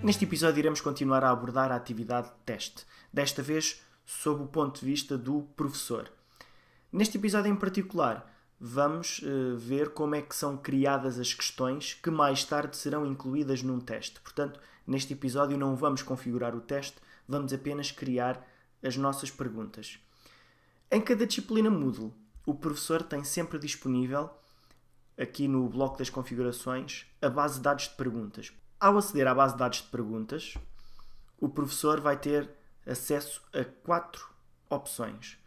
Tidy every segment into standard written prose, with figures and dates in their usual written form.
Neste episódio iremos continuar a abordar a atividade de teste, desta vez sob o ponto de vista do professor. Neste episódio em particular, vamos ver como é que são criadas as questões que mais tarde serão incluídas num teste. Portanto, neste episódio não vamos configurar o teste, vamos apenas criar as nossas perguntas. Em cada disciplina Moodle, o professor tem sempre disponível, aqui no bloco das configurações, a base de dados de perguntas. Ao aceder à base de dados de perguntas, o professor vai ter acesso a 4 opções.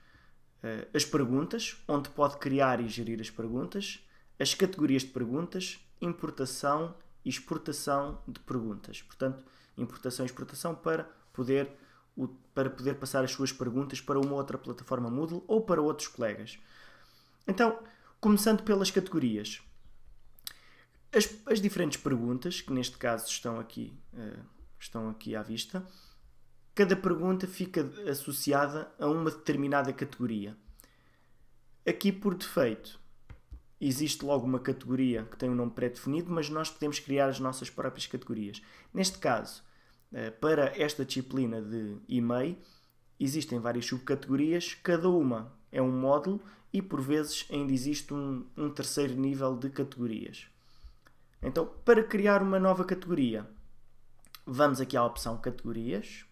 As perguntas, onde pode criar e gerir as perguntas, as categorias de perguntas, importação e exportação de perguntas. Portanto, importação e exportação para poder passar as suas perguntas para uma outra plataforma Moodle ou para outros colegas. Então, começando pelas categorias. As diferentes perguntas, que neste caso estão aqui à vista, cada pergunta fica associada a uma determinada categoria. Aqui, por defeito, existe logo uma categoria que tem um nome pré-definido, mas nós podemos criar as nossas próprias categorias. Neste caso, para esta disciplina de e-mail, existem várias subcategorias, cada uma é um módulo e, por vezes, ainda existe um terceiro nível de categorias. Então, para criar uma nova categoria, vamos aqui à opção Categorias.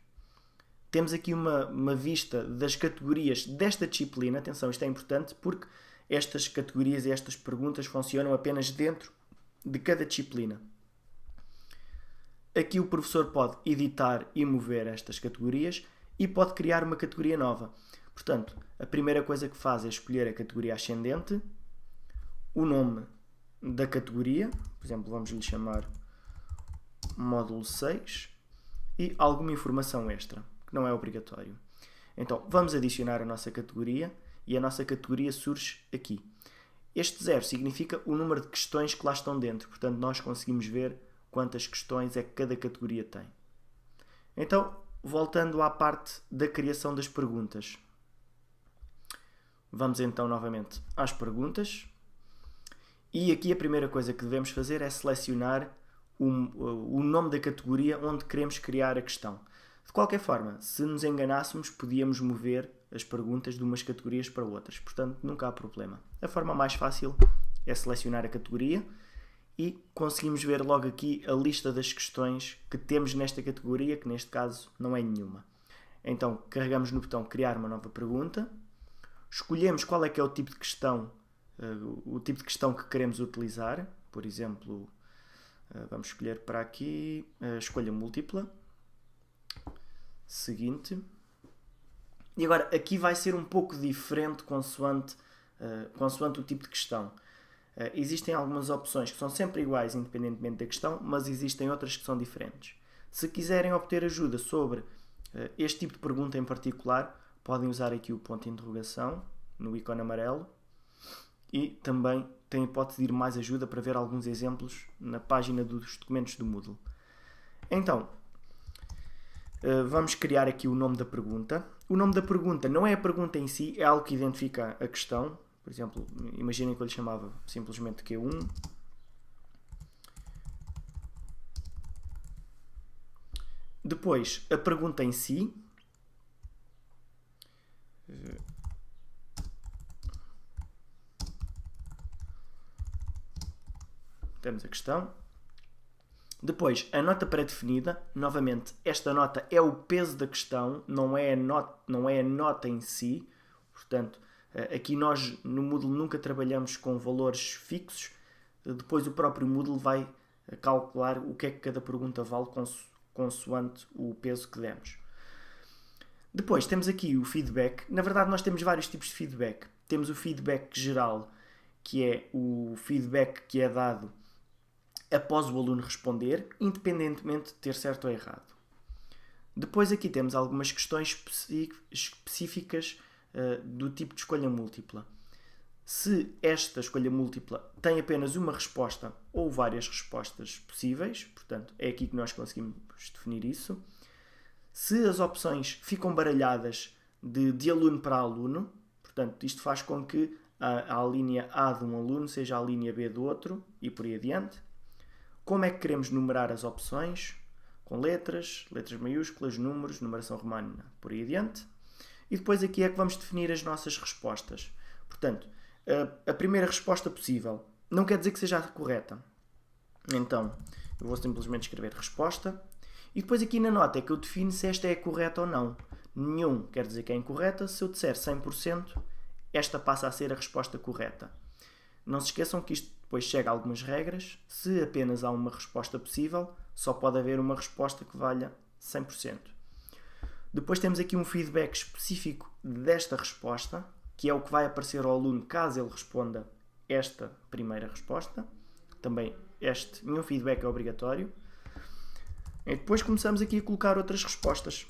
Temos aqui uma vista das categorias desta disciplina. Atenção, isto é importante porque estas categorias e estas perguntas funcionam apenas dentro de cada disciplina. Aqui o professor pode editar e mover estas categorias e pode criar uma categoria nova. Portanto, a primeira coisa que faz é escolher a categoria ascendente, o nome da categoria, por exemplo, vamos lhe chamar módulo 6, e alguma informação extra, que não é obrigatório. Então, vamos adicionar a nossa categoria e a nossa categoria surge aqui. Este 0 significa o número de questões que lá estão dentro, portanto, nós conseguimos ver quantas questões é que cada categoria tem. Então, voltando à parte da criação das perguntas. Vamos então novamente às perguntas. E aqui a primeira coisa que devemos fazer é selecionar o nome da categoria onde queremos criar a questão. De qualquer forma, se nos enganássemos, podíamos mover as perguntas de umas categorias para outras. Portanto, nunca há problema. A forma mais fácil é selecionar a categoria e conseguimos ver logo aqui a lista das questões que temos nesta categoria, que neste caso não é nenhuma. Então, carregamos no botão Criar uma nova pergunta, escolhemos qual é que é o tipo de questão que queremos utilizar. Por exemplo, vamos escolher para aqui a escolha múltipla. Seguinte. E agora, aqui vai ser um pouco diferente consoante o tipo de questão. Existem algumas opções que são sempre iguais, independentemente da questão, mas existem outras que são diferentes. Se quiserem obter ajuda sobre este tipo de pergunta em particular, podem usar aqui o ponto de interrogação no ícone amarelo. E também tem a hipótese de ir mais ajuda para ver alguns exemplos na página dos documentos do Moodle. Então, vamos criar aqui o nome da pergunta. O nome da pergunta não é a pergunta em si, é algo que identifica a questão. Por exemplo, imaginem que eu lhe chamava simplesmente Q1. Depois, a pergunta em si. Temos a questão. Depois, a nota pré-definida. Novamente, esta nota é o peso da questão, não é a nota em si. Portanto, aqui nós no Moodle nunca trabalhamos com valores fixos. Depois o próprio Moodle vai calcular o que é que cada pergunta vale consoante o peso que demos. Depois temos aqui o feedback. Na verdade, nós temos vários tipos de feedback. Temos o feedback geral, que é o feedback que é dado após o aluno responder, independentemente de ter certo ou errado. Depois aqui temos algumas questões específicas do tipo de escolha múltipla. Se esta escolha múltipla tem apenas uma resposta ou várias respostas possíveis, portanto, é aqui que nós conseguimos definir isso. Se as opções ficam baralhadas de aluno para aluno, portanto, isto faz com que a linha A de um aluno seja a linha B do outro e por aí adiante. Como é que queremos numerar as opções? com letras, letras maiúsculas, números, numeração romana, por aí adiante. E depois aqui é que vamos definir as nossas respostas. Portanto, a primeira resposta possível não quer dizer que seja a correta. Então, eu vou simplesmente escrever resposta. E depois aqui na nota é que eu defino se esta é correta ou não. Nenhum quer dizer que é incorreta. Se eu disser 100%, esta passa a ser a resposta correta. Não se esqueçam que isto depois chega a algumas regras. Se apenas há uma resposta possível, só pode haver uma resposta que valha 100%. Depois temos aqui um feedback específico desta resposta, que é o que vai aparecer ao aluno caso ele responda esta primeira resposta. Também nenhum feedback é obrigatório. E depois começamos aqui a colocar outras respostas.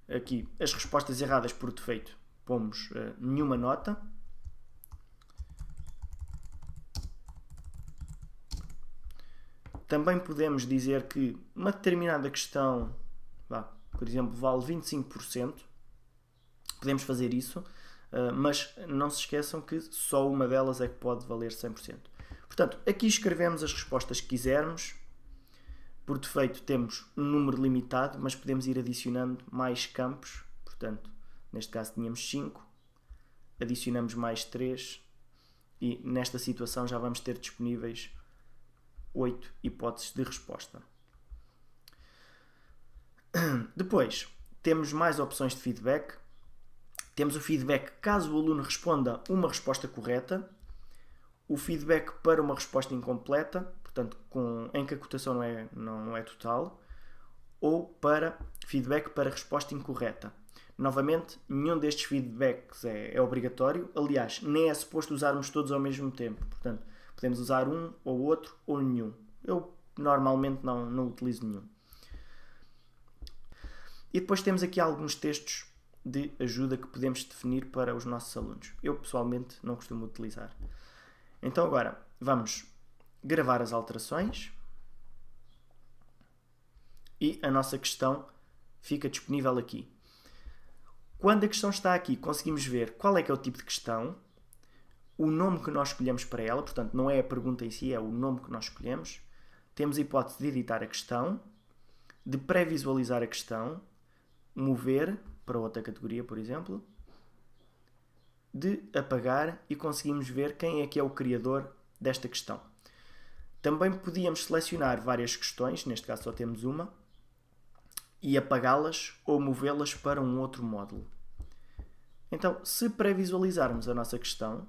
Aqui, as respostas erradas por defeito, pomos nenhuma nota. Também podemos dizer que uma determinada questão, por exemplo, vale 25%. Podemos fazer isso, mas não se esqueçam que só uma delas é que pode valer 100%. Portanto, aqui escrevemos as respostas que quisermos. Por defeito temos um número limitado, mas podemos ir adicionando mais campos. Portanto, neste caso tínhamos 5, adicionamos mais 3 e nesta situação já vamos ter disponíveis 8 hipóteses de resposta. Depois, temos mais opções de feedback. Temos o feedback caso o aluno responda uma resposta correta, o feedback para uma resposta incompleta, portanto, em que a cotação não é total, ou para feedback para resposta incorreta. Novamente, nenhum destes feedbacks é obrigatório. Aliás, nem é suposto usarmos todos ao mesmo tempo. Portanto, podemos usar um ou outro ou nenhum. Eu normalmente não utilizo nenhum. E depois temos aqui alguns textos de ajuda que podemos definir para os nossos alunos. Eu pessoalmente não costumo utilizar. Então agora vamos gravar as alterações e a nossa questão fica disponível aqui. Quando a questão está aqui, conseguimos ver qual é que é o tipo de questão, o nome que nós escolhemos para ela, portanto não é a pergunta em si, é o nome que nós escolhemos. Temos a hipótese de editar a questão, de pré-visualizar a questão, mover para outra categoria, por exemplo, de apagar e conseguimos ver quem é que é o criador desta questão. Também podíamos selecionar várias questões, neste caso só temos uma, e apagá-las ou movê-las para um outro módulo. Então, se pré-visualizarmos a nossa questão,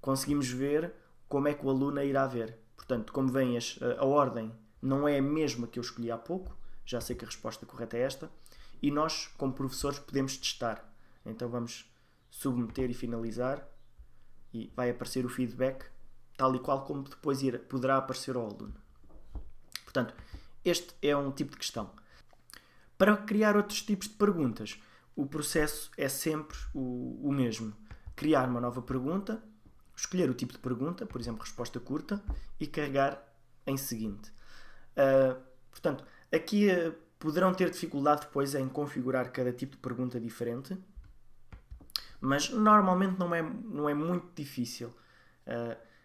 conseguimos ver como é que o aluno a irá ver. Portanto, como veem, a ordem não é a mesma que eu escolhi há pouco, já sei que a resposta correta é esta, e nós, como professores, podemos testar. Então vamos submeter e finalizar, e vai aparecer o feedback, tal e qual como depois poderá aparecer ao aluno. Portanto, este é um tipo de questão. Para criar outros tipos de perguntas, o processo é sempre o mesmo. Criar uma nova pergunta, escolher o tipo de pergunta, por exemplo, resposta curta, e carregar em seguinte. Portanto, aqui poderão ter dificuldade depois em configurar cada tipo de pergunta diferente, mas normalmente não é muito difícil.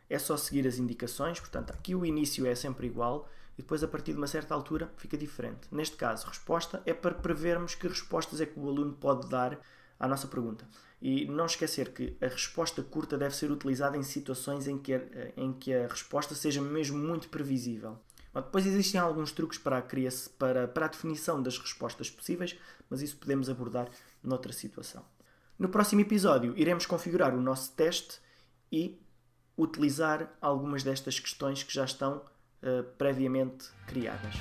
É só seguir as indicações, portanto, aqui o início é sempre igual e depois a partir de uma certa altura fica diferente. Neste caso, resposta é para prevermos que respostas é que o aluno pode dar à nossa pergunta. E não esquecer que a resposta curta deve ser utilizada em situações em que a resposta seja mesmo muito previsível. Depois existem alguns truques para a definição das respostas possíveis, mas isso podemos abordar noutra situação. No próximo episódio iremos configurar o nosso teste e utilizar algumas destas questões que já estão previamente criadas.